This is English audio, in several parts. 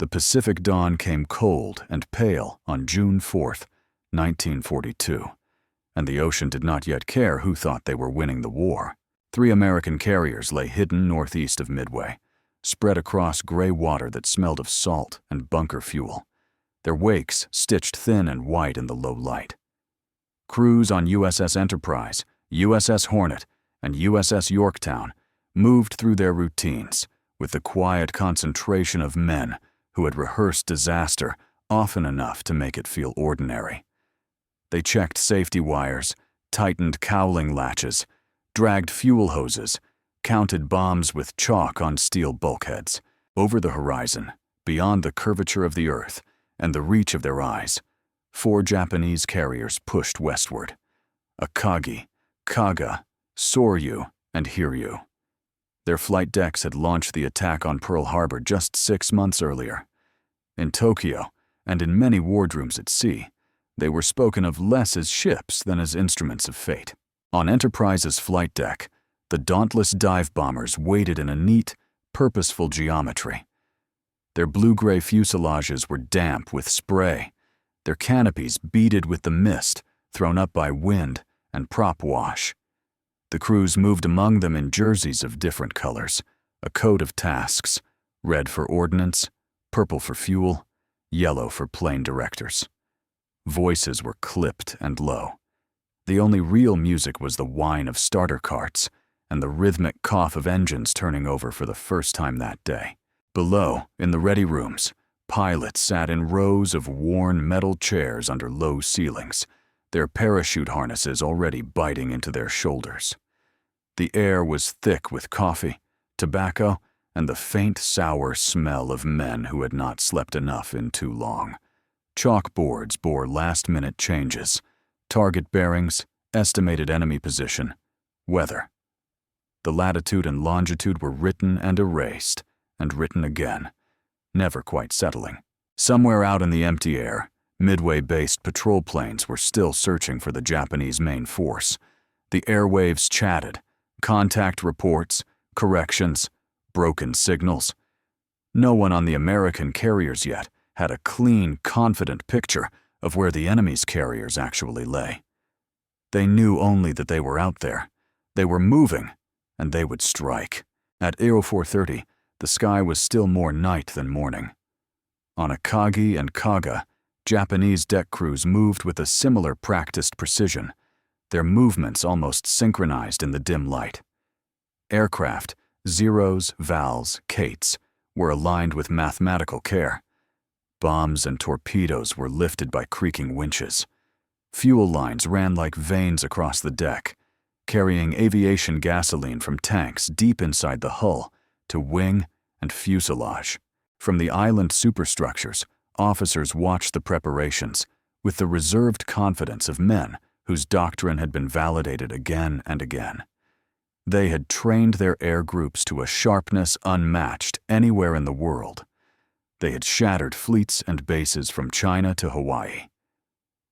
The Pacific dawn came cold and pale on June 4th, 1942, and the ocean did not yet care who thought they were winning the war. 3 American carriers lay hidden northeast of Midway, spread across gray water that smelled of salt and bunker fuel, their wakes stitched thin and white in the low light. Crews on USS Enterprise, USS Hornet, and USS Yorktown moved through their routines with the quiet concentration of men who had rehearsed disaster often enough to make it feel ordinary. They checked safety wires, tightened cowling latches, dragged fuel hoses, counted bombs with chalk on steel bulkheads. Over the horizon, beyond the curvature of the earth and the reach of their eyes, 4 Japanese carriers pushed westward: Akagi, Kaga, Soryu, and Hiryu. Their flight decks had launched the attack on Pearl Harbor just 6 months earlier. In Tokyo, and in many wardrooms at sea, they were spoken of less as ships than as instruments of fate. On Enterprise's flight deck, the Dauntless dive bombers waited in a neat, purposeful geometry. Their blue-gray fuselages were damp with spray, their canopies beaded with the mist thrown up by wind and prop wash. The crews moved among them in jerseys of different colors, a code of tasks: red for ordnance, purple for fuel, yellow for plane directors. Voices were clipped and low. The only real music was the whine of starter carts and the rhythmic cough of engines turning over for the first time that day. Below, in the ready rooms, pilots sat in rows of worn metal chairs under low ceilings, their parachute harnesses already biting into their shoulders. The air was thick with coffee, tobacco, and the faint, sour smell of men who had not slept enough in too long. Chalkboards bore last-minute changes: target bearings, estimated enemy position, weather. The latitude and longitude were written and erased, and written again, never quite settling. Somewhere out in the empty air, Midway-based patrol planes were still searching for the Japanese main force. The airwaves chatted: contact reports, corrections, broken signals. No one on the American carriers yet had a clean, confident picture of where the enemy's carriers actually lay. They knew only that they were out there. They were moving, and they would strike. At 0430, the sky was still more night than morning. On Akagi and Kaga, Japanese deck crews moved with a similar practiced precision, their movements almost synchronized in the dim light. Aircraft, zeros, vals, kates, were aligned with mathematical care. Bombs and torpedoes were lifted by creaking winches. Fuel lines ran like veins across the deck, carrying aviation gasoline from tanks deep inside the hull to wing and fuselage. From the island superstructures, officers watched the preparations with the reserved confidence of men whose doctrine had been validated again and again. They had trained their air groups to a sharpness unmatched anywhere in the world. They had shattered fleets and bases from China to Hawaii.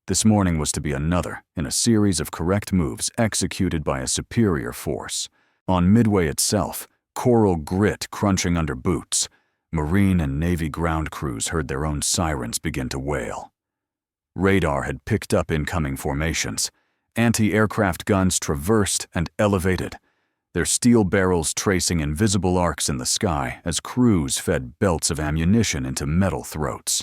This morning was to be another in a series of correct moves executed by a superior force. On Midway itself, coral grit crunching under boots, Marine and Navy ground crews heard their own sirens begin to wail. Radar had picked up incoming formations. Anti-aircraft guns traversed and elevated, their steel barrels tracing invisible arcs in the sky as crews fed belts of ammunition into metal throats.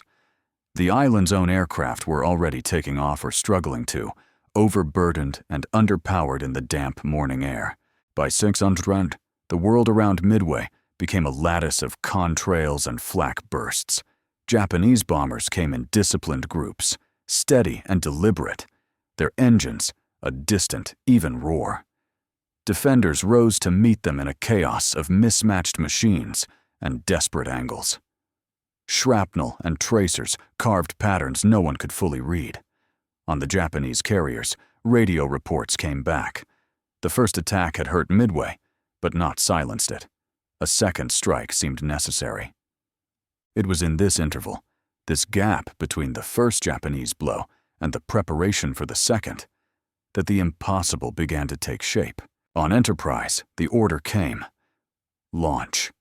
The island's own aircraft were already taking off or struggling to, overburdened and underpowered in the damp morning air. By 600, the world around Midway became a lattice of contrails and flak bursts. Japanese bombers came in disciplined groups, steady and deliberate, their engines a distant, even roar. Defenders rose to meet them in a chaos of mismatched machines and desperate angles. Shrapnel and tracers carved patterns no one could fully read. On the Japanese carriers, radio reports came back. The first attack had hurt Midway, but not silenced it. A second strike seemed necessary. It was in this interval, this gap between the first Japanese blow and the preparation for the second, that the impossible began to take shape. On Enterprise, the order came: launch.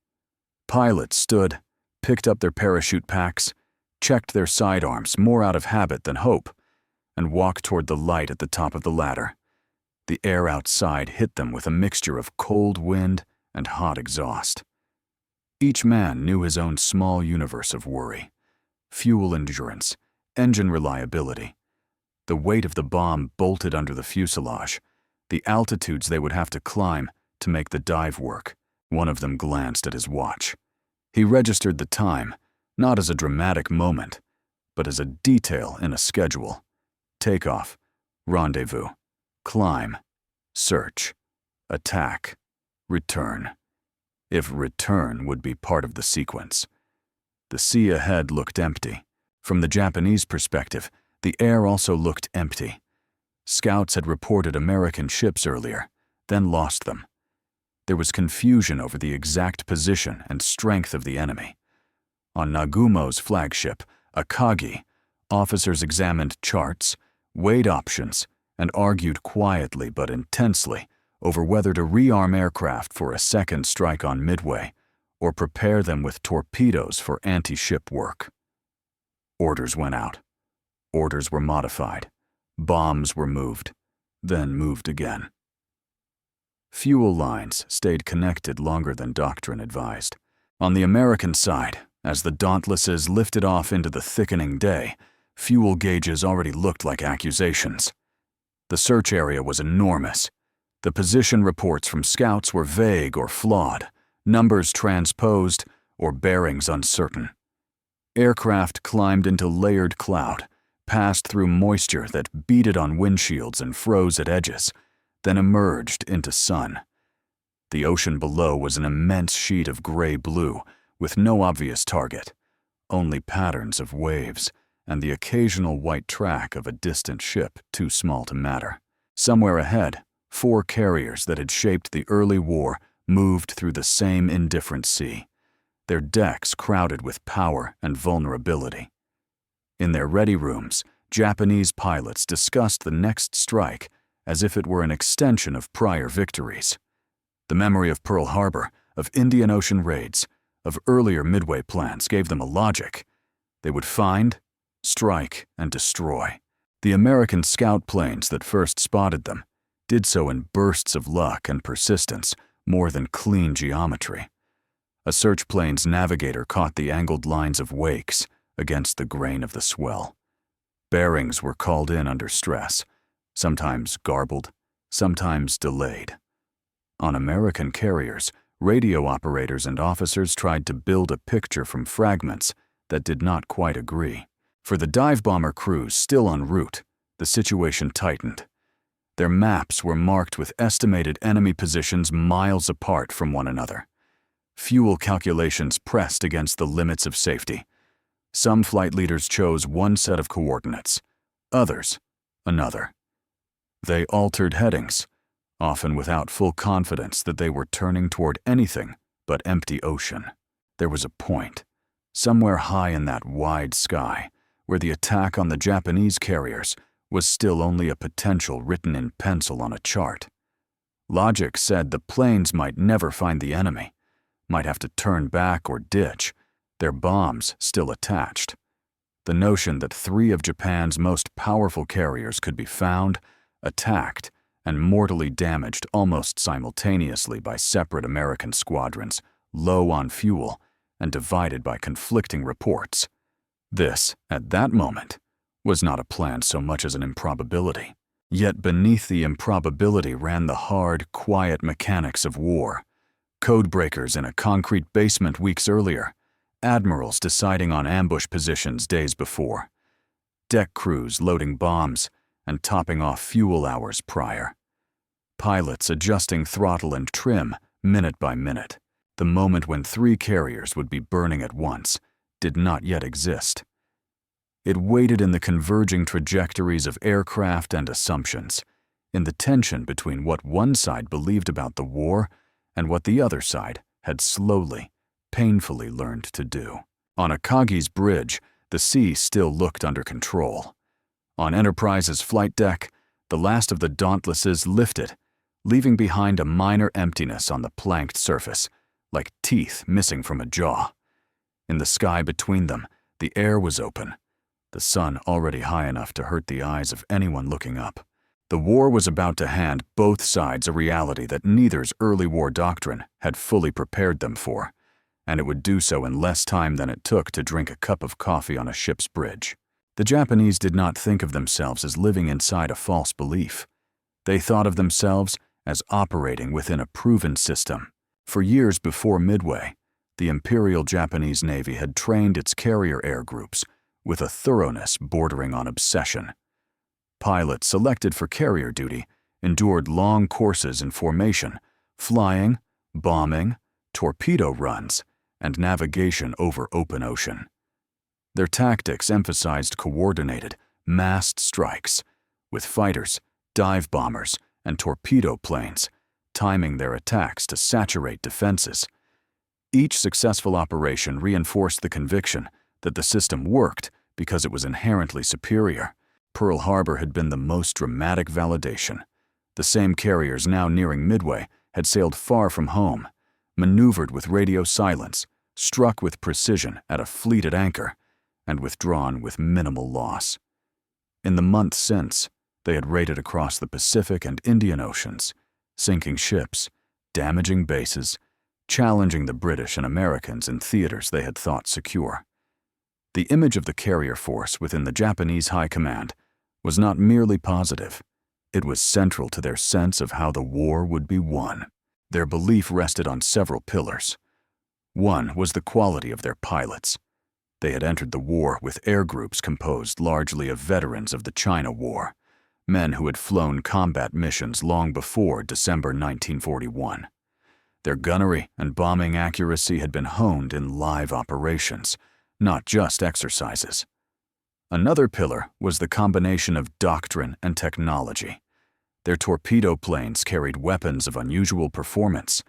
Pilots stood, picked up their parachute packs, checked their sidearms more out of habit than hope, and walked toward the light at the top of the ladder. The air outside hit them with a mixture of cold wind and hot exhaust. Each man knew his own small universe of worry: fuel endurance, engine reliability, the weight of the bomb bolted under the fuselage, the altitudes they would have to climb to make the dive work. One of them glanced at his watch. He registered the time, not as a dramatic moment, but as a detail in a schedule. Takeoff, rendezvous, climb, search, attack, return. If return would be part of the sequence. The sea ahead looked empty. From the Japanese perspective, the air also looked empty. Scouts had reported American ships earlier, then lost them. There was confusion over the exact position and strength of the enemy. On Nagumo's flagship, Akagi, officers examined charts, weighed options, and argued quietly but intensely over whether to rearm aircraft for a second strike on Midway or prepare them with torpedoes for anti-ship work. Orders went out. Orders were modified. Bombs were moved, then moved again. Fuel lines stayed connected longer than doctrine advised. On the American side, as the Dauntlesses lifted off into the thickening day, fuel gauges already looked like accusations. The search area was enormous. The position reports from scouts were vague or flawed, numbers transposed, or bearings uncertain. Aircraft climbed into layered cloud, passed through moisture that beaded on windshields and froze at edges, then emerged into sun. The ocean below was an immense sheet of gray-blue, with no obvious target, only patterns of waves and the occasional white track of a distant ship too small to matter. Somewhere ahead, 4 carriers that had shaped the early war moved through the same indifferent sea, their decks crowded with power and vulnerability. In their ready rooms, Japanese pilots discussed the next strike as if it were an extension of prior victories. The memory of Pearl Harbor, of Indian Ocean raids, of earlier Midway plans gave them a logic. They would find, strike, and destroy. The American scout planes that first spotted them did so in bursts of luck and persistence more than clean geometry. A search plane's navigator caught the angled lines of wakes against the grain of the swell. Bearings were called in under stress, sometimes garbled, sometimes delayed. On American carriers, radio operators and officers tried to build a picture from fragments that did not quite agree. For the dive bomber crews still en route, the situation tightened. Their maps were marked with estimated enemy positions miles apart from one another. Fuel calculations pressed against the limits of safety. Some flight leaders chose one set of coordinates, others another. They altered headings, often without full confidence that they were turning toward anything but empty ocean. There was a point, somewhere high in that wide sky, where the attack on the Japanese carriers was still only a potential written in pencil on a chart. Logic said the planes might never find the enemy, might have to turn back or ditch, their bombs still attached. The notion that 3 of Japan's most powerful carriers could be found, attacked, and mortally damaged almost simultaneously by separate American squadrons, low on fuel, and divided by conflicting reports. This, at that moment, was not a plan so much as an improbability. Yet beneath the improbability ran the hard, quiet mechanics of war. Codebreakers in a concrete basement weeks earlier, admirals deciding on ambush positions days before, deck crews loading bombs and topping off fuel hours prior, pilots adjusting throttle and trim minute by minute. The moment when 3 carriers would be burning at once did not yet exist. It waited in the converging trajectories of aircraft and assumptions, in the tension between what one side believed about the war and what the other side had slowly, painfully learned to do. On Akagi's bridge, the sea still looked under control. On Enterprise's flight deck, the last of the Dauntlesses lifted, leaving behind a minor emptiness on the planked surface, like teeth missing from a jaw. In the sky between them, the air was open, the sun already high enough to hurt the eyes of anyone looking up. The war was about to hand both sides a reality that neither's early war doctrine had fully prepared them for, and it would do so in less time than it took to drink a cup of coffee on a ship's bridge. The Japanese did not think of themselves as living inside a false belief. They thought of themselves as operating within a proven system. For years before Midway, the Imperial Japanese Navy had trained its carrier air groups with a thoroughness bordering on obsession. Pilots selected for carrier duty endured long courses in formation, flying, bombing, torpedo runs, and navigation over open ocean. Their tactics emphasized coordinated, massed strikes, with fighters, dive bombers, and torpedo planes timing their attacks to saturate defenses. Each successful operation reinforced the conviction that the system worked because it was inherently superior. Pearl Harbor had been the most dramatic validation. The same carriers now nearing Midway had sailed far from home, maneuvered with radio silence, struck with precision at a fleet at anchor, and withdrawn with minimal loss. In the months since, they had raided across the Pacific and Indian Oceans, sinking ships, damaging bases, challenging the British and Americans in theaters they had thought secure. The image of the carrier force within the Japanese High Command was not merely positive. It was central to their sense of how the war would be won. Their belief rested on several pillars. One was the quality of their pilots. They had entered the war with air groups composed largely of veterans of the China War, men who had flown combat missions long before December 1941. Their gunnery and bombing accuracy had been honed in live operations, not just exercises. Another pillar was the combination of doctrine and technology. Their torpedo planes carried weapons of unusual performance,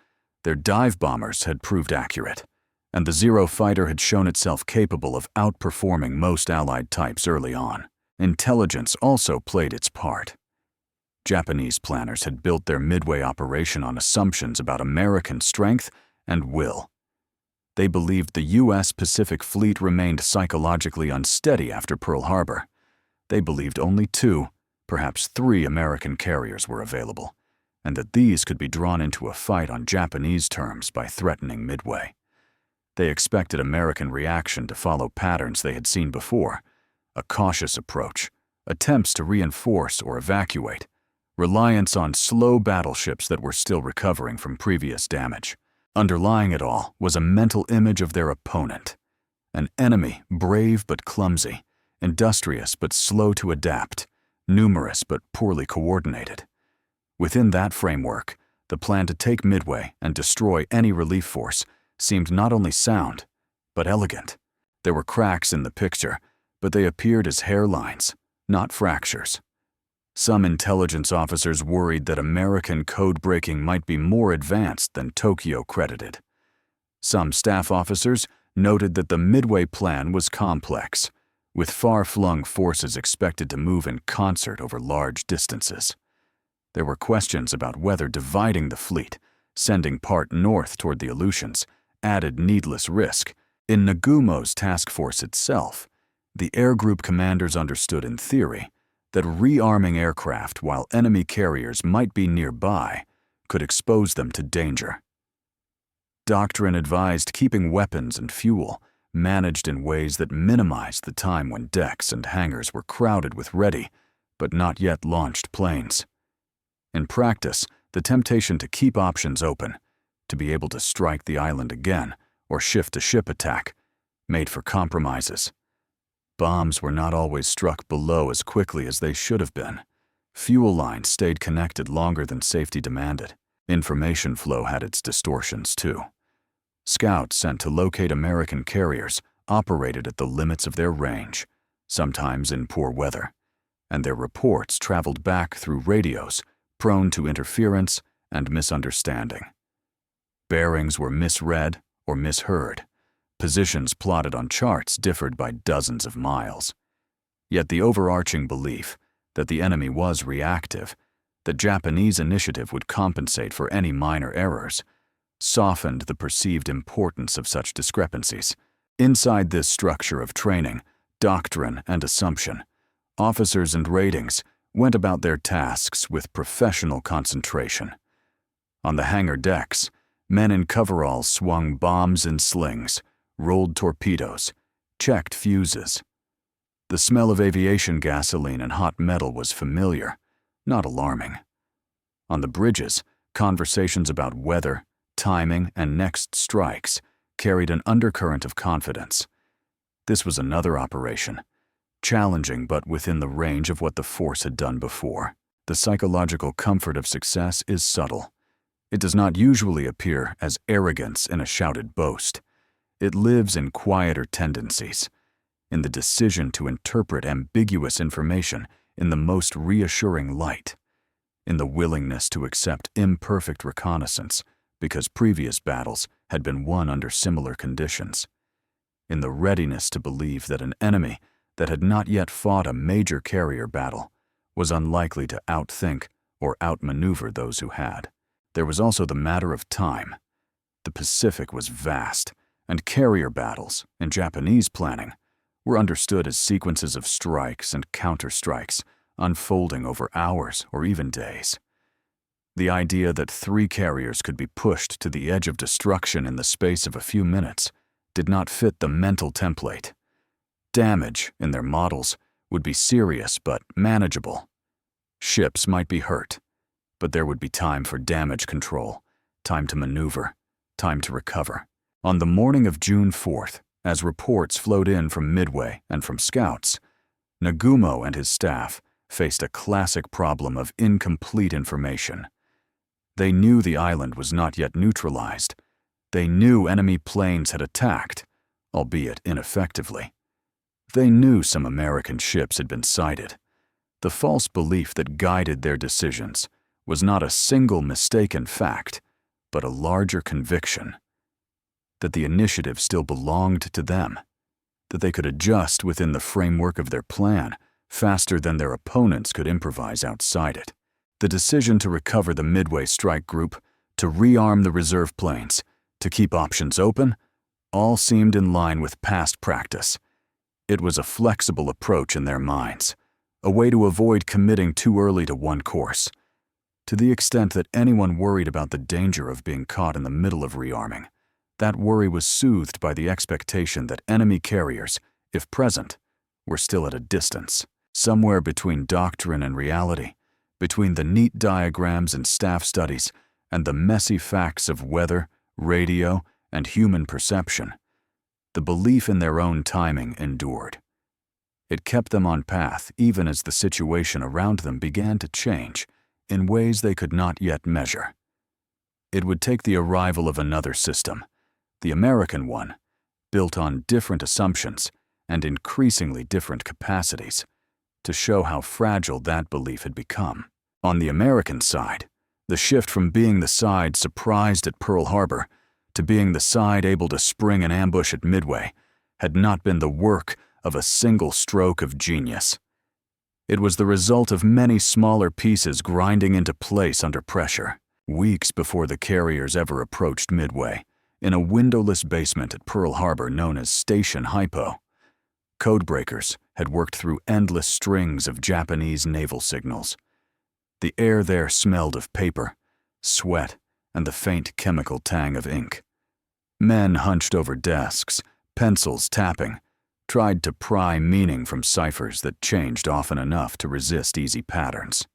their dive bombers had proved accurate, and the Zero fighter had shown itself capable of outperforming most Allied types early on. Intelligence also played its part. Japanese planners had built their Midway operation on assumptions about American strength and will. They believed the U.S. Pacific Fleet remained psychologically unsteady after Pearl Harbor. They believed only 2, perhaps 3 American carriers were available, and that these could be drawn into a fight on Japanese terms by threatening Midway. They expected American reaction to follow patterns they had seen before: a cautious approach, attempts to reinforce or evacuate, reliance on slow battleships that were still recovering from previous damage. Underlying it all was a mental image of their opponent, an enemy brave but clumsy, industrious but slow to adapt, numerous but poorly coordinated. Within that framework, the plan to take Midway and destroy any relief force seemed not only sound, but elegant. There were cracks in the picture, but they appeared as hairlines, not fractures. Some intelligence officers worried that American code-breaking might be more advanced than Tokyo credited. Some staff officers noted that the Midway plan was complex, with far-flung forces expected to move in concert over large distances. There were questions about whether dividing the fleet, sending part north toward the Aleutians, added needless risk. In Nagumo's task force itself, the air group commanders understood in theory that rearming aircraft while enemy carriers might be nearby could expose them to danger. Doctrine advised keeping weapons and fuel managed in ways that minimized the time when decks and hangars were crowded with ready, but not yet launched planes. In practice, the temptation to keep options open, to be able to strike the island again or shift to ship attack, made for compromises. Bombs were not always struck below as quickly as they should have been. Fuel lines stayed connected longer than safety demanded. Information flow had its distortions too. Scouts sent to locate American carriers operated at the limits of their range, sometimes in poor weather, and their reports traveled back through radios prone to interference and misunderstanding. Bearings were misread or misheard. Positions plotted on charts differed by dozens of miles. Yet the overarching belief that the enemy was reactive, that Japanese initiative would compensate for any minor errors, softened the perceived importance of such discrepancies. Inside this structure of training, doctrine, and assumption, officers and ratings went about their tasks with professional concentration. On the hangar decks, men in coveralls swung bombs in slings, rolled torpedoes, checked fuses. The smell of aviation gasoline and hot metal was familiar, not alarming. On the bridges, conversations about weather, timing, and next strikes carried an undercurrent of confidence. This was another operation, challenging but within the range of what the force had done before. The psychological comfort of success is subtle. It does not usually appear as arrogance in a shouted boast. It lives in quieter tendencies, in the decision to interpret ambiguous information in the most reassuring light, in the willingness to accept imperfect reconnaissance because previous battles had been won under similar conditions, in the readiness to believe that an enemy that had not yet fought a major carrier battle was unlikely to outthink or outmaneuver those who had. There was also the matter of time. The Pacific was vast, and carrier battles, in Japanese planning, were understood as sequences of strikes and counter-strikes unfolding over hours or even days. The idea that 3 carriers could be pushed to the edge of destruction in the space of a few minutes did not fit the mental template. Damage, in their models, would be serious but manageable. Ships might be hurt, but there would be time for damage control, time to maneuver, time to recover. On the morning of June 4th, as reports flowed in from Midway and from scouts, Nagumo and his staff faced a classic problem of incomplete information. They knew the island was not yet neutralized. They knew enemy planes had attacked, albeit ineffectively. They knew some American ships had been sighted. The false belief that guided their decisions was not a single mistaken fact, but a larger conviction that the initiative still belonged to them, that they could adjust within the framework of their plan faster than their opponents could improvise outside it. The decision to recover the Midway strike group, to rearm the reserve planes, to keep options open, all seemed in line with past practice. It was a flexible approach in their minds, a way to avoid committing too early to one course. To the extent that anyone worried about the danger of being caught in the middle of rearming, that worry was soothed by the expectation that enemy carriers, if present, were still at a distance, somewhere between doctrine and reality, between the neat diagrams and staff studies and the messy facts of weather, radio, and human perception. The belief in their own timing endured. It kept them on path even as the situation around them began to change in ways they could not yet measure. It would take the arrival of another system, the American one, built on different assumptions and increasingly different capacities, to show how fragile that belief had become. On the American side, the shift from being the side surprised at Pearl Harbor to being the side able to spring an ambush at Midway had not been the work of a single stroke of genius. It was the result of many smaller pieces grinding into place under pressure. Weeks before the carriers ever approached Midway, in a windowless basement at Pearl Harbor known as Station Hypo, codebreakers had worked through endless strings of Japanese naval signals. The air there smelled of paper, sweat, and the faint chemical tang of ink. Men hunched over desks, pencils tapping, tried to pry meaning from ciphers that changed often enough to resist easy patterns.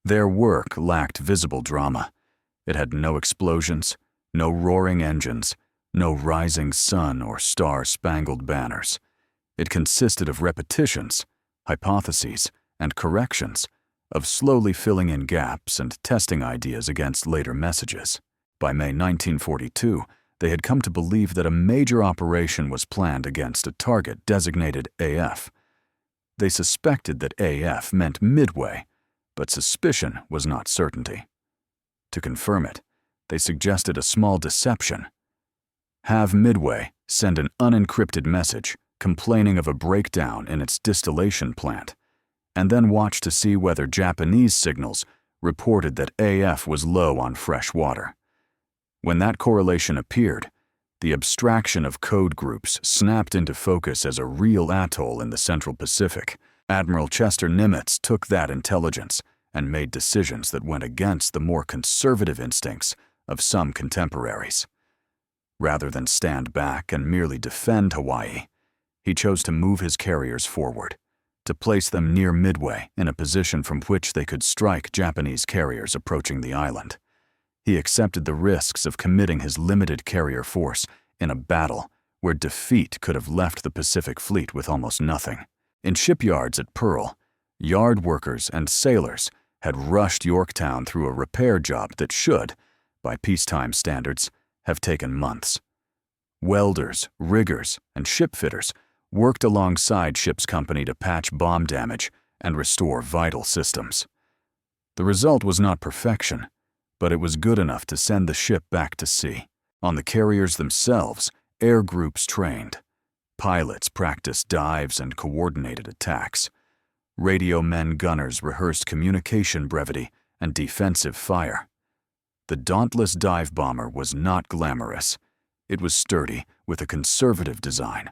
Their work lacked visible drama. It had no explosions, no roaring engines, no rising sun or star-spangled banners. It consisted of repetitions, hypotheses, and corrections, of slowly filling in gaps and testing ideas against later messages. By May 1942, they had come to believe that a major operation was planned against a target designated AF. They suspected that AF meant Midway, but suspicion was not certainty. To confirm it, they suggested a small deception. Have Midway send an unencrypted message complaining of a breakdown in its distillation plant, and then watch to see whether Japanese signals reported that AF was low on fresh water. When that correlation appeared, The abstraction of code groups snapped into focus as a real atoll in the Central Pacific. Admiral Chester Nimitz took that intelligence and made decisions that went against the more conservative instincts of some contemporaries. Rather than stand back and merely defend Hawaii, he chose to move his carriers forward, to place them near Midway in a position from which they could strike Japanese carriers approaching the island. He accepted the risks of committing his limited carrier force in a battle where defeat could have left the Pacific Fleet with almost nothing. In shipyards at Pearl, yard workers and sailors had rushed Yorktown through a repair job that should, by peacetime standards, have taken months. Welders, riggers, and shipfitters worked alongside ship's company to patch bomb damage and restore vital systems. The result was not perfection, but it was good enough to send the ship back to sea. On the carriers themselves, air groups trained. Pilots practiced dives and coordinated attacks. Radio men gunners rehearsed communication brevity and defensive fire. The Dauntless dive bomber was not glamorous. It was sturdy, with a conservative design,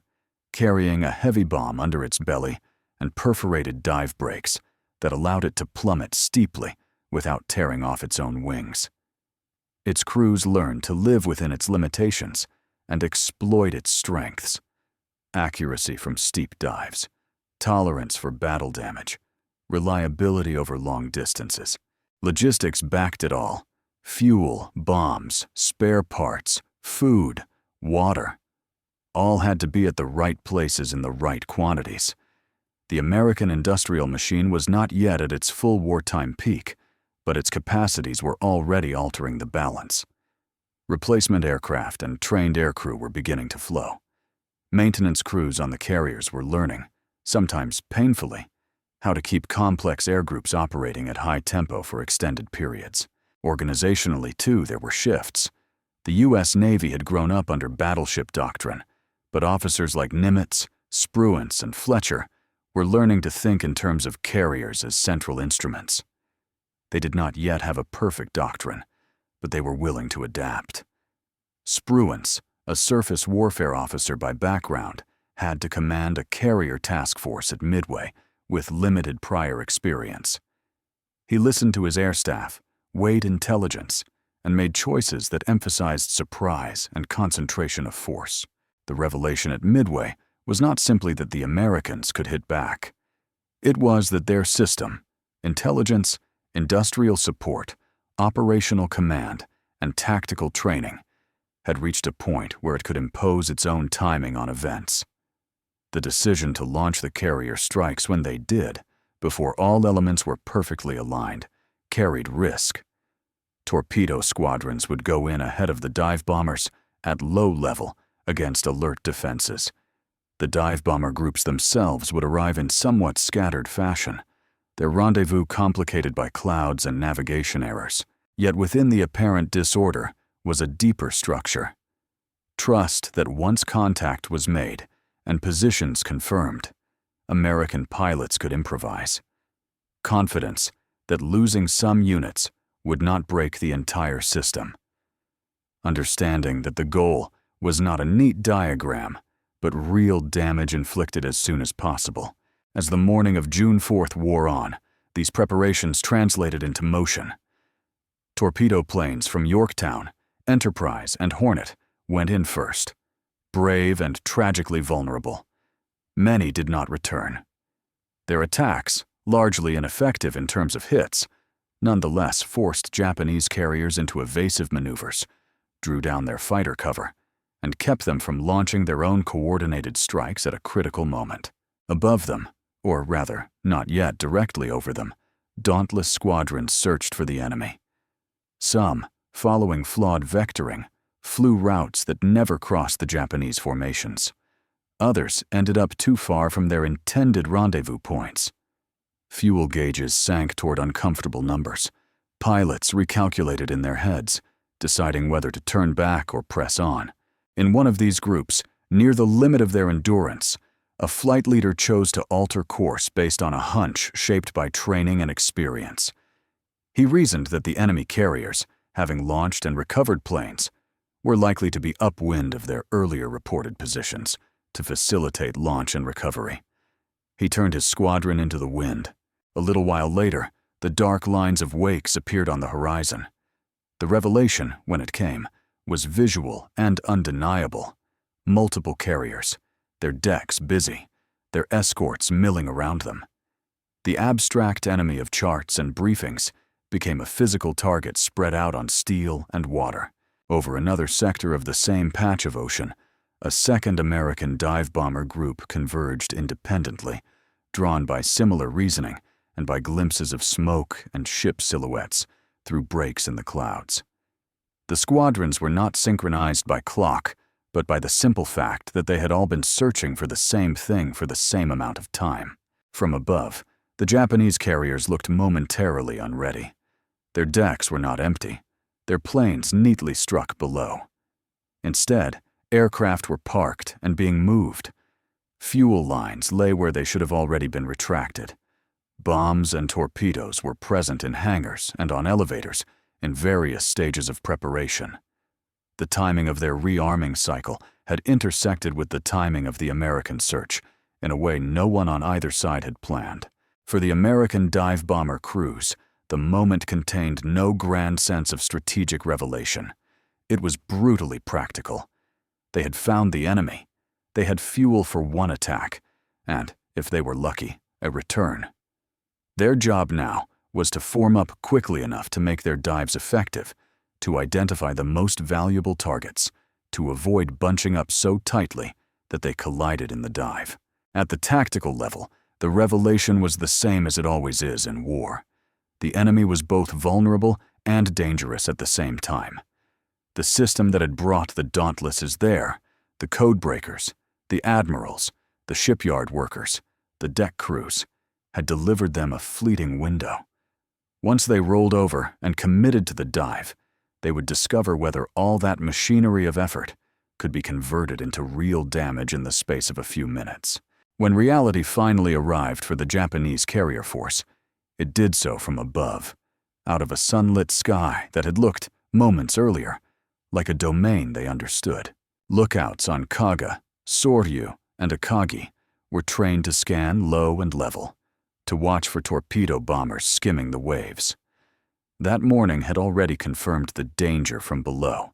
carrying a heavy bomb under its belly and perforated dive brakes that allowed it to plummet steeply without tearing off its own wings. Its crews learned to live within its limitations and exploit its strengths. Accuracy from steep dives, tolerance for battle damage, reliability over long distances. Logistics backed it all. Fuel, bombs, spare parts, food, water. All had to be at the right places in the right quantities. The American industrial machine was not yet at its full wartime peak, but its capacities were already altering the balance. Replacement aircraft and trained aircrew were beginning to flow. Maintenance crews on the carriers were learning, sometimes painfully, how to keep complex air groups operating at high tempo for extended periods. Organizationally, too, there were shifts. The U.S. Navy had grown up under battleship doctrine, but officers like Nimitz, Spruance, and Fletcher were learning to think in terms of carriers as central instruments. They did not yet have a perfect doctrine, but they were willing to adapt. Spruance, a surface warfare officer by background, had to command a carrier task force at Midway with limited prior experience. He listened to his air staff, weighed intelligence, and made choices that emphasized surprise and concentration of force. The revelation at Midway was not simply that the Americans could hit back. It was that their system, intelligence, industrial support, operational command, and tactical training, had reached a point where it could impose its own timing on events. The decision to launch the carrier strikes when they did, before all elements were perfectly aligned, carried risk. Torpedo squadrons would go in ahead of the dive bombers at low level against alert defenses. The dive bomber groups themselves would arrive in somewhat scattered fashion, their rendezvous complicated by clouds and navigation errors. Yet within the apparent disorder was a deeper structure. Trust that once contact was made and positions confirmed, American pilots could improvise. Confidence that losing some units would not break the entire system. Understanding that the goal was not a neat diagram, but real damage inflicted as soon as possible. As the morning of June 4th wore on, these preparations translated into motion. Torpedo planes from Yorktown, Enterprise, and Hornet went in first, brave and tragically vulnerable. Many did not return. Their attacks, largely ineffective in terms of hits, nonetheless forced Japanese carriers into evasive maneuvers, drew down their fighter cover, and kept them from launching their own coordinated strikes at a critical moment. Above them, or rather, not yet directly over them, dauntless squadrons searched for the enemy. Some, following flawed vectoring, flew routes that never crossed the Japanese formations. Others ended up too far from their intended rendezvous points. Fuel gauges sank toward uncomfortable numbers. Pilots recalculated in their heads, deciding whether to turn back or press on. In one of these groups, near the limit of their endurance, a flight leader chose to alter course based on a hunch shaped by training and experience. He reasoned that the enemy carriers, having launched and recovered planes, were likely to be upwind of their earlier reported positions to facilitate launch and recovery. He turned his squadron into the wind. A little while later, the dark lines of wakes appeared on the horizon. The revelation, when it came, was visual and undeniable. Multiple carriers, their decks busy, their escorts milling around them. The abstract enemy of charts and briefings became a physical target spread out on steel and water. Over another sector of the same patch of ocean, a second American dive bomber group converged independently, drawn by similar reasoning and by glimpses of smoke and ship silhouettes through breaks in the clouds. The squadrons were not synchronized by clock, but by the simple fact that they had all been searching for the same thing for the same amount of time. From above, the Japanese carriers looked momentarily unready. Their decks were not empty. Their planes neatly struck below. Instead, aircraft were parked and being moved. Fuel lines lay where they should have already been retracted. Bombs and torpedoes were present in hangars and on elevators in various stages of preparation. The timing of their rearming cycle had intersected with the timing of the American search in a way no one on either side had planned. For the American dive bomber crews, the moment contained no grand sense of strategic revelation. It was brutally practical. They had found the enemy. They had fuel for one attack, and, if they were lucky, a return. Their job now was to form up quickly enough to make their dives effective, to identify the most valuable targets, to avoid bunching up so tightly that they collided in the dive. At the tactical level, the revelation was the same as it always is in war. The enemy was both vulnerable and dangerous at the same time. The system that had brought the Dauntlesses there, the codebreakers, the admirals, the shipyard workers, the deck crews, had delivered them a fleeting window. Once they rolled over and committed to the dive, they would discover whether all that machinery of effort could be converted into real damage in the space of a few minutes. When reality finally arrived for the Japanese carrier force, it did so from above, out of a sunlit sky that had looked, moments earlier, like a domain they understood. Lookouts on Kaga, Soryu, and Akagi were trained to scan low and level, to watch for torpedo bombers skimming the waves. That morning had already confirmed the danger from below.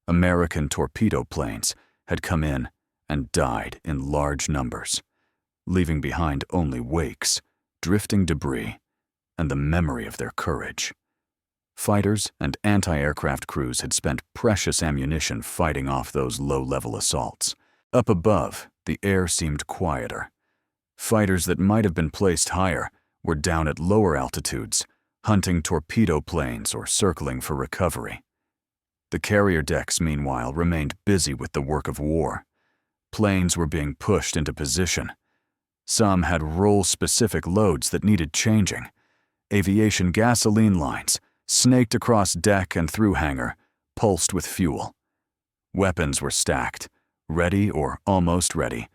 American torpedo planes had come in and died in large numbers, leaving behind only wakes, drifting debris, and the memory of their courage. Fighters and anti-aircraft crews had spent precious ammunition fighting off those low-level assaults. Up above, the air seemed quieter. Fighters that might have been placed higher were down at lower altitudes, hunting torpedo planes or circling for recovery. The carrier decks, meanwhile, remained busy with the work of war. Planes were being pushed into position. Some had role-specific loads that needed changing. Aviation gasoline lines, snaked across deck and through hangar, pulsed with fuel. Weapons were stacked, ready or almost ready,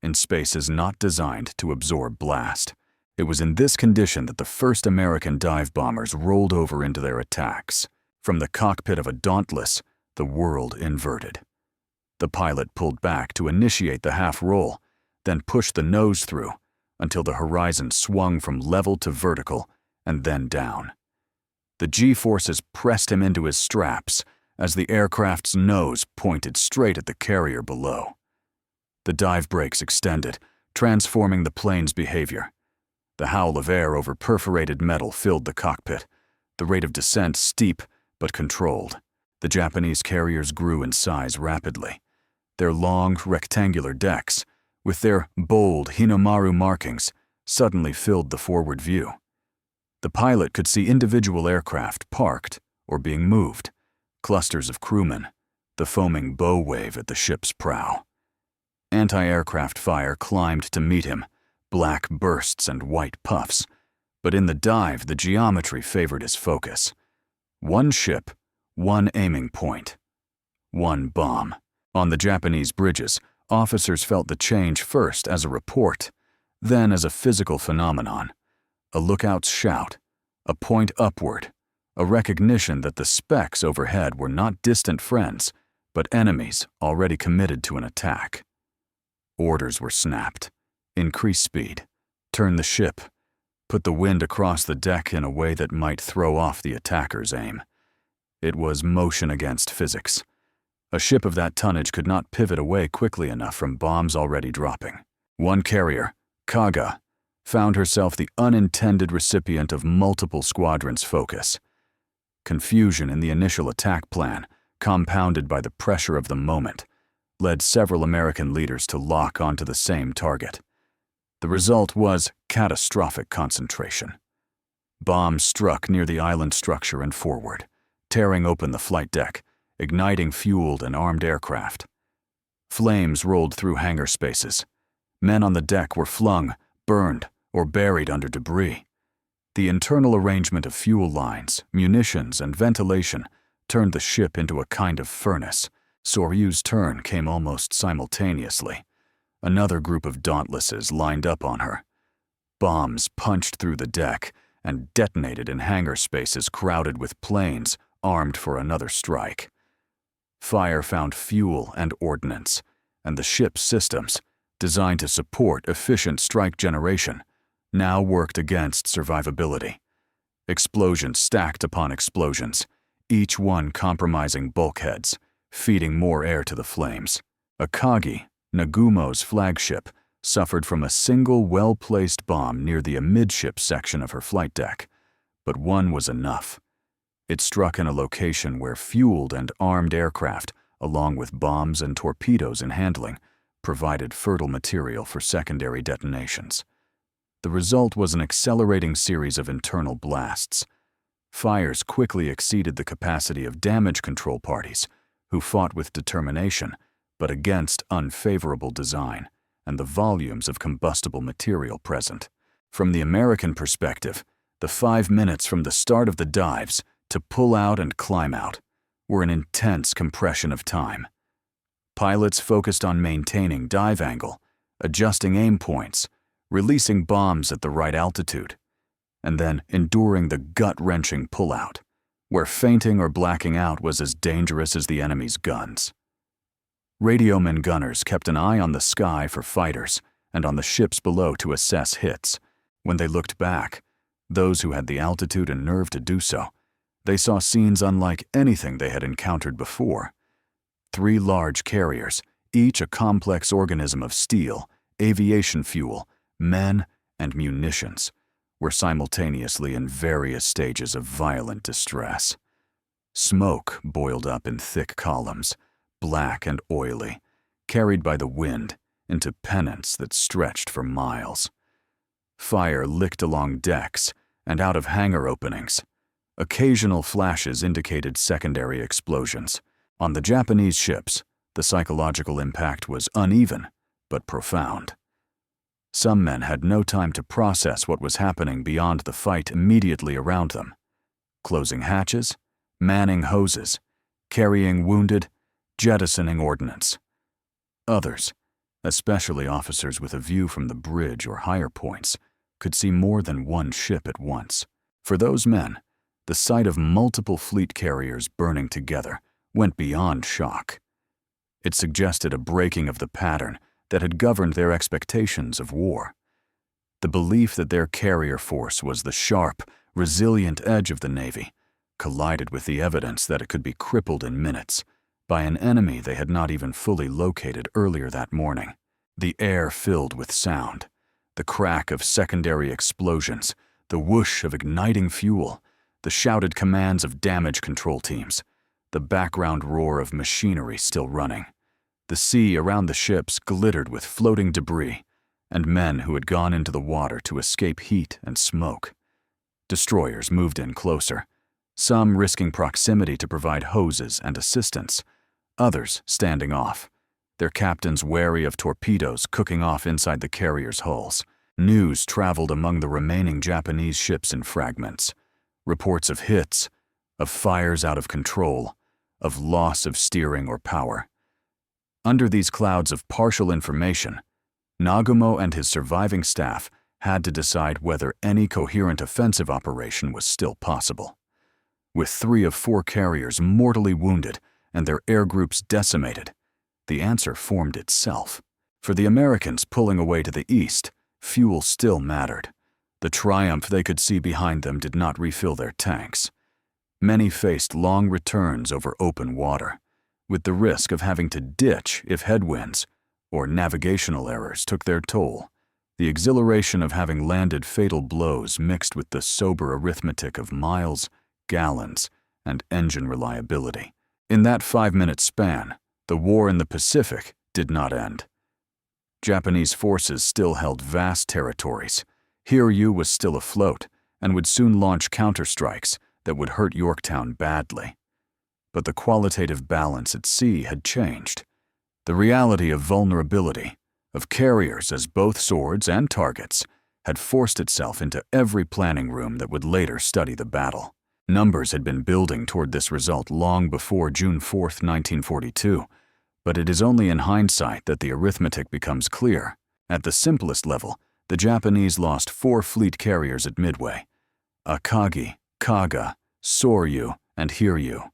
in spaces not designed to absorb blast. It was in this condition that the first American dive bombers rolled over into their attacks. From the cockpit of a Dauntless, the world inverted. The pilot pulled back to initiate the half-roll, then pushed the nose through until the horizon swung from level to vertical and then down. The G-forces pressed him into his straps as the aircraft's nose pointed straight at the carrier below. The dive brakes extended, transforming the plane's behavior. The howl of air over perforated metal filled the cockpit, the rate of descent steep but controlled. The Japanese carriers grew in size rapidly. Their long, rectangular decks, with their bold Hinomaru markings, suddenly filled the forward view. The pilot could see individual aircraft parked or being moved, clusters of crewmen, the foaming bow wave at the ship's prow. Anti-aircraft fire climbed to meet him, black bursts and white puffs, but in the dive the geometry favored his focus. One ship, one aiming point, one bomb. On the Japanese bridges, officers felt the change first as a report, then as a physical phenomenon. A lookout's shout, a point upward, a recognition that the specks overhead were not distant friends, but enemies already committed to an attack. Orders were snapped. Increase speed. Turn the ship. Put the wind across the deck in a way that might throw off the attacker's aim. It was motion against physics. A ship of that tonnage could not pivot away quickly enough from bombs already dropping. One carrier, Kaga, found herself the unintended recipient of multiple squadrons' focus. Confusion in the initial attack plan, compounded by the pressure of the moment, led several American leaders to lock onto the same target. The result was catastrophic concentration. Bombs struck near the island structure and forward, tearing open the flight deck, igniting fueled and armed aircraft. Flames rolled through hangar spaces. Men on the deck were flung, burned, or buried under debris. The internal arrangement of fuel lines, munitions, and ventilation turned the ship into a kind of furnace. Soryu's turn came almost simultaneously. Another group of Dauntlesses lined up on her. Bombs punched through the deck and detonated in hangar spaces crowded with planes armed for another strike. Fire found fuel and ordnance, and the ship's systems, designed to support efficient strike generation, now worked against survivability. Explosions stacked upon explosions, each one compromising bulkheads, feeding more air to the flames. Akagi, Nagumo's flagship, suffered from a single well-placed bomb near the amidship section of her flight deck, but one was enough. It struck in a location where fueled and armed aircraft, along with bombs and torpedoes in handling, provided fertile material for secondary detonations. The result was an accelerating series of internal blasts. Fires quickly exceeded the capacity of damage control parties, who fought with determination, but against unfavorable design and the volumes of combustible material present. From the American perspective, the 5 minutes from the start of the dives to pull out and climb out were an intense compression of time. Pilots focused on maintaining dive angle, adjusting aim points, releasing bombs at the right altitude, and then enduring the gut-wrenching pullout, where fainting or blacking out was as dangerous as the enemy's guns. Radiomen gunners kept an eye on the sky for fighters and on the ships below to assess hits. When they looked back, those who had the altitude and nerve to do so, they saw scenes unlike anything they had encountered before. 3 large carriers, each a complex organism of steel, aviation fuel, men, and munitions, were simultaneously in various stages of violent distress. Smoke boiled up in thick columns, black and oily, carried by the wind into pennants that stretched for miles. Fire licked along decks and out of hangar openings. Occasional flashes indicated secondary explosions. On the Japanese ships, the psychological impact was uneven but profound. Some men had no time to process what was happening beyond the fight immediately around them. Closing hatches, manning hoses, carrying wounded, jettisoning ordnance. Others, especially officers with a view from the bridge or higher points, could see more than one ship at once. For those men, the sight of multiple fleet carriers burning together went beyond shock. It suggested a breaking of the pattern that had governed their expectations of war. The belief that their carrier force was the sharp, resilient edge of the Navy collided with the evidence that it could be crippled in minutes by an enemy they had not even fully located earlier that morning. The air filled with sound, the crack of secondary explosions, the whoosh of igniting fuel, the shouted commands of damage control teams, the background roar of machinery still running. The sea around the ships glittered with floating debris and men who had gone into the water to escape heat and smoke. Destroyers moved in closer, some risking proximity to provide hoses and assistance, others standing off, their captains wary of torpedoes cooking off inside the carriers' hulls. News traveled among the remaining Japanese ships in fragments. Reports of hits, of fires out of control, of loss of steering or power. Under these clouds of partial information, Nagumo and his surviving staff had to decide whether any coherent offensive operation was still possible. With 3 of 4 carriers mortally wounded and their air groups decimated, the answer formed itself. For the Americans pulling away to the east, fuel still mattered. The triumph they could see behind them did not refill their tanks. Many faced long returns over open water, with the risk of having to ditch if headwinds or navigational errors took their toll. The exhilaration of having landed fatal blows mixed with the sober arithmetic of miles, gallons, and engine reliability. In that 5-minute span, the war in the Pacific did not end. Japanese forces still held vast territories. Soryu was still afloat and would soon launch counterstrikes that would hurt Yorktown badly. But the qualitative balance at sea had changed. The reality of vulnerability, of carriers as both swords and targets, had forced itself into every planning room that would later study the battle. Numbers had been building toward this result long before June 4, 1942, but it is only in hindsight that the arithmetic becomes clear. At the simplest level, the Japanese lost 4 fleet carriers at Midway: Akagi, Kaga, Soryu, and Soryu.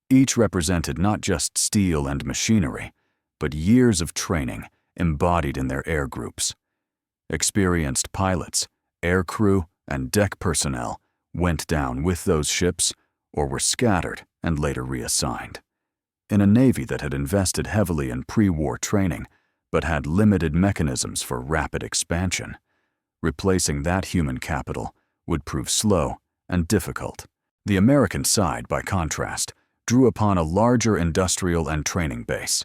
Each represented not just steel and machinery, but years of training embodied in their air groups. Experienced pilots, air crew, and deck personnel went down with those ships or were scattered and later reassigned. In a navy that had invested heavily in pre-war training but had limited mechanisms for rapid expansion, replacing that human capital would prove slow and difficult. The American side, by contrast, drew upon a larger industrial and training base.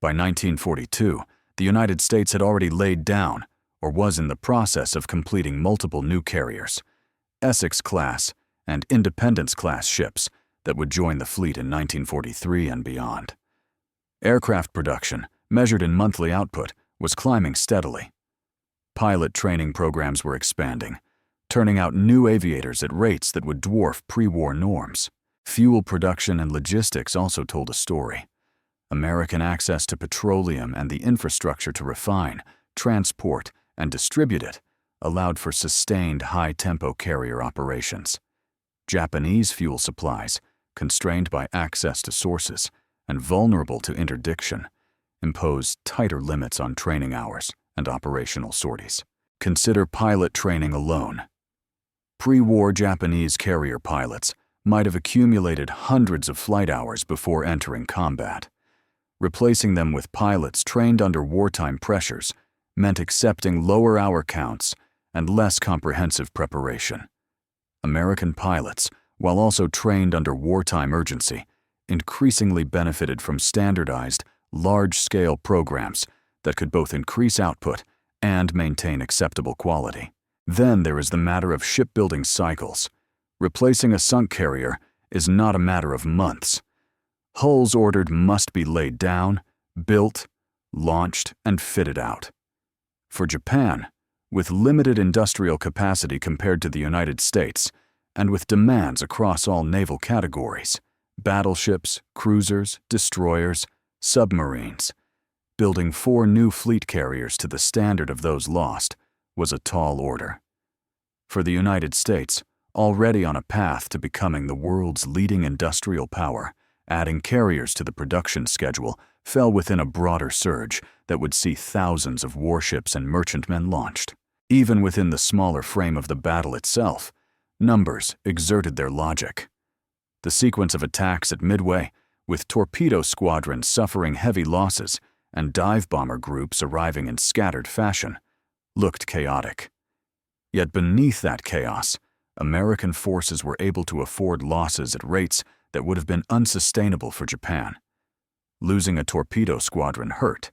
By 1942, the United States had already laid down or was in the process of completing multiple new carriers, Essex-class and Independence-class ships that would join the fleet in 1943 and beyond. Aircraft production, measured in monthly output, was climbing steadily. Pilot training programs were expanding, turning out new aviators at rates that would dwarf pre-war norms. Fuel production and logistics also told a story. American access to petroleum and the infrastructure to refine, transport, and distribute it allowed for sustained high-tempo carrier operations. Japanese fuel supplies, constrained by access to sources and vulnerable to interdiction, imposed tighter limits on training hours and operational sorties. Consider pilot training alone. Pre-war Japanese carrier pilots might have accumulated hundreds of flight hours before entering combat. Replacing them with pilots trained under wartime pressures meant accepting lower hour counts and less comprehensive preparation. American pilots, while also trained under wartime urgency, increasingly benefited from standardized, large-scale programs that could both increase output and maintain acceptable quality. Then there is the matter of shipbuilding cycles. Replacing a sunk carrier is not a matter of months. Hulls ordered must be laid down, built, launched, and fitted out. For Japan, with limited industrial capacity compared to the United States, and with demands across all naval categories, battleships, cruisers, destroyers, submarines, building 4 new fleet carriers to the standard of those lost was a tall order. For the United States, already on a path to becoming the world's leading industrial power, adding carriers to the production schedule fell within a broader surge that would see thousands of warships and merchantmen launched. Even within the smaller frame of the battle itself, numbers exerted their logic. The sequence of attacks at Midway, with torpedo squadrons suffering heavy losses and dive bomber groups arriving in scattered fashion, looked chaotic. Yet beneath that chaos, American forces were able to afford losses at rates that would have been unsustainable for Japan. Losing a torpedo squadron hurt.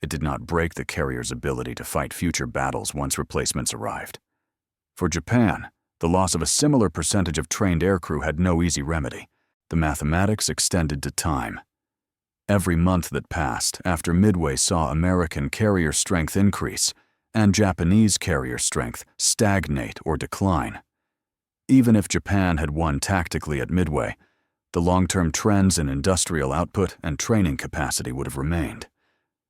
It did not break the carrier's ability to fight future battles once replacements arrived. For Japan, the loss of a similar percentage of trained aircrew had no easy remedy. The mathematics extended to time. Every month that passed after Midway saw American carrier strength increase and Japanese carrier strength stagnate or decline. Even if Japan had won tactically at Midway, the long-term trends in industrial output and training capacity would have remained.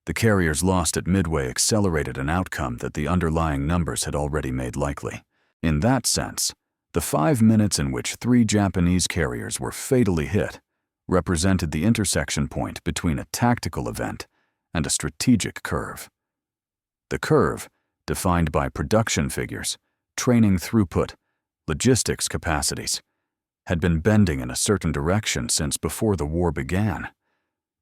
The carriers lost at Midway accelerated an outcome that the underlying numbers had already made likely. In that sense, the 5 minutes in which 3 Japanese carriers were fatally hit represented the intersection point between a tactical event and a strategic curve. The curve, defined by production figures, training throughput, logistics capacities, had been bending in a certain direction since before the war began.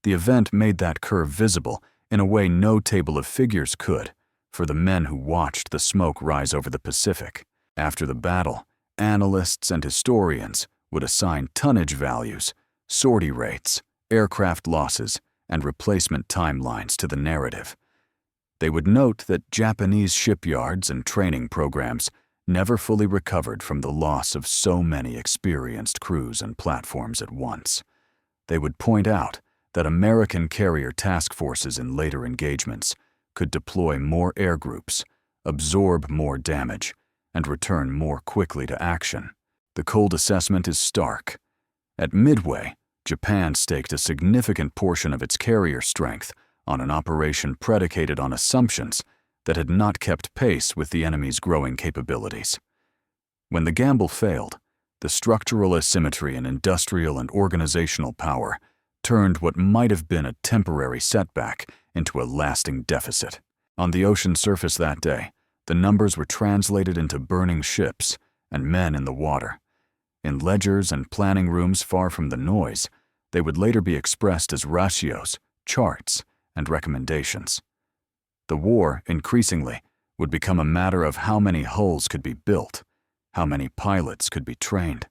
The event made that curve visible in a way no table of figures could for the men who watched the smoke rise over the Pacific. After the battle, analysts and historians would assign tonnage values, sortie rates, aircraft losses, and replacement timelines to the narrative. They would note that Japanese shipyards and training programs never fully recovered from the loss of so many experienced crews and platforms at once. They would point out that American carrier task forces in later engagements could deploy more air groups, absorb more damage, and return more quickly to action. The cold assessment is stark. At Midway, Japan staked a significant portion of its carrier strength on an operation predicated on assumptions that had not kept pace with the enemy's growing capabilities. When the gamble failed, the structural asymmetry in industrial and organizational power turned what might have been a temporary setback into a lasting deficit. On the ocean surface that day, the numbers were translated into burning ships and men in the water. In ledgers and planning rooms far from the noise, they would later be expressed as ratios, charts, and recommendations. The war, increasingly, would become a matter of how many hulls could be built, how many pilots could be trained,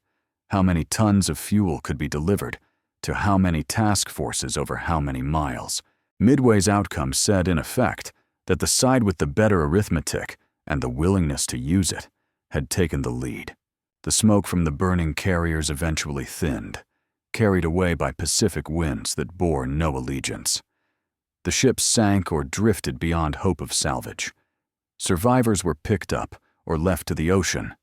how many tons of fuel could be delivered, to how many task forces over how many miles. Midway's outcome said, in effect, that the side with the better arithmetic and the willingness to use it had taken the lead. The smoke from the burning carriers eventually thinned, carried away by Pacific winds that bore no allegiance. The ships sank or drifted beyond hope of salvage. Survivors were picked up or left to the ocean,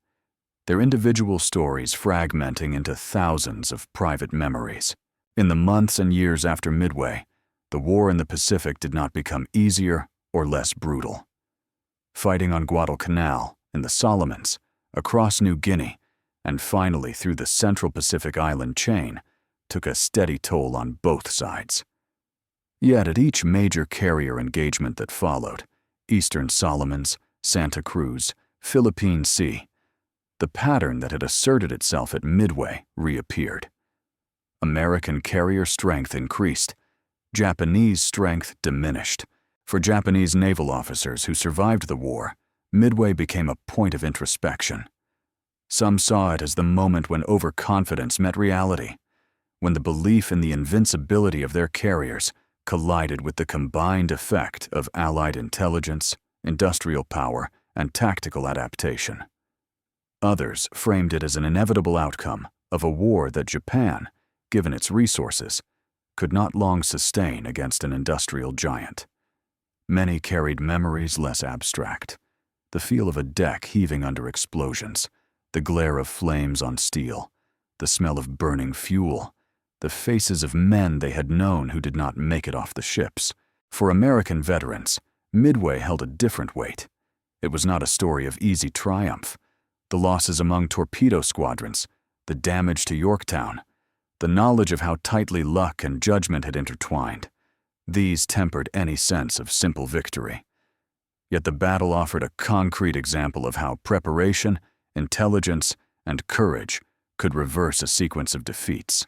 their individual stories fragmenting into thousands of private memories. In the months and years after Midway, the war in the Pacific did not become easier or less brutal. Fighting on Guadalcanal, in the Solomons, across New Guinea, and finally through the Central Pacific island chain, took a steady toll on both sides. Yet at each major carrier engagement that followed, Eastern Solomons, Santa Cruz, Philippine Sea, the pattern that had asserted itself at Midway reappeared. American carrier strength increased. Japanese strength diminished. For Japanese naval officers who survived the war, Midway became a point of introspection. Some saw it as the moment when overconfidence met reality, when the belief in the invincibility of their carriers collided with the combined effect of Allied intelligence, industrial power, and tactical adaptation. Others framed it as an inevitable outcome of a war that Japan, given its resources, could not long sustain against an industrial giant. Many carried memories less abstract, the feel of a deck heaving under explosions, the glare of flames on steel, the smell of burning fuel, the faces of men they had known who did not make it off the ships. For American veterans, Midway held a different weight. It was not a story of easy triumph. The losses among torpedo squadrons, the damage to Yorktown, the knowledge of how tightly luck and judgment had intertwined, these tempered any sense of simple victory. Yet the battle offered a concrete example of how preparation, intelligence, and courage could reverse a sequence of defeats.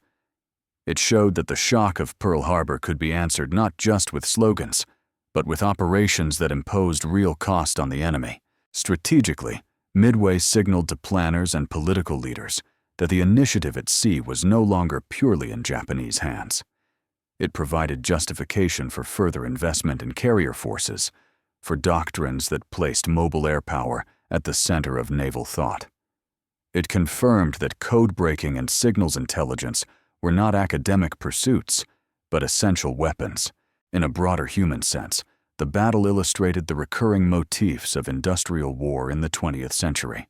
It showed that the shock of Pearl Harbor could be answered not just with slogans, but with operations that imposed real cost on the enemy. Strategically, Midway signaled to planners and political leaders that the initiative at sea was no longer purely in Japanese hands. It provided justification for further investment in carrier forces, for doctrines that placed mobile air power at the center of naval thought. It confirmed that codebreaking and signals intelligence were not academic pursuits, but essential weapons. In a broader human sense, the battle illustrated the recurring motifs of industrial war in the 20th century.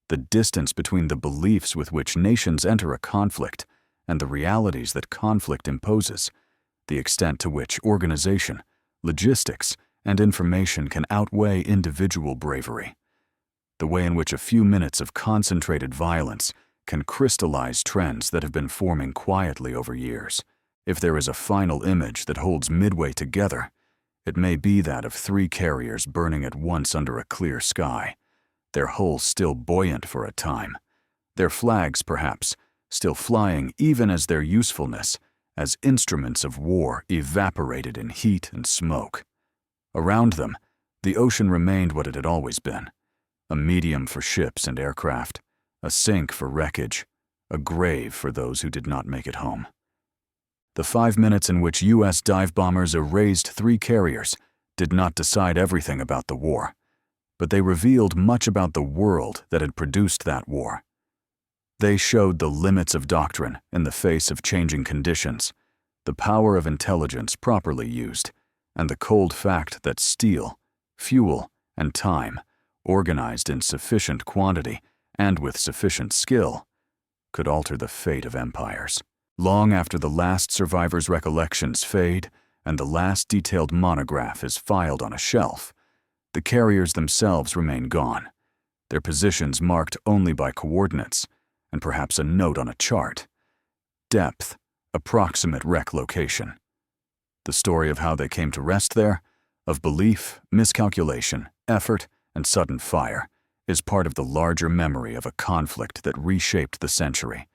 The distance between the beliefs with which nations enter a conflict and the realities that conflict imposes, the extent to which organization, logistics, and information can outweigh individual bravery, the way in which a few minutes of concentrated violence can crystallize trends that have been forming quietly over years. If there is a final image that holds Midway together, it may be that of 3 carriers burning at once under a clear sky, their hulls still buoyant for a time, their flags, perhaps, still flying even as their usefulness as instruments of war evaporated in heat and smoke. Around them, the ocean remained what it had always been, a medium for ships and aircraft, a sink for wreckage, a grave for those who did not make it home. The 5 minutes in which U.S. dive bombers erased 3 carriers did not decide everything about the war, but they revealed much about the world that had produced that war. They showed the limits of doctrine in the face of changing conditions, the power of intelligence properly used, and the cold fact that steel, fuel, and time, organized in sufficient quantity and with sufficient skill, could alter the fate of empires. Long after the last survivor's recollections fade and the last detailed monograph is filed on a shelf, the carriers themselves remain gone, their positions marked only by coordinates and perhaps a note on a chart. Depth, approximate wreck location. The story of how they came to rest there, of belief, miscalculation, effort, and sudden fire, is part of the larger memory of a conflict that reshaped the century,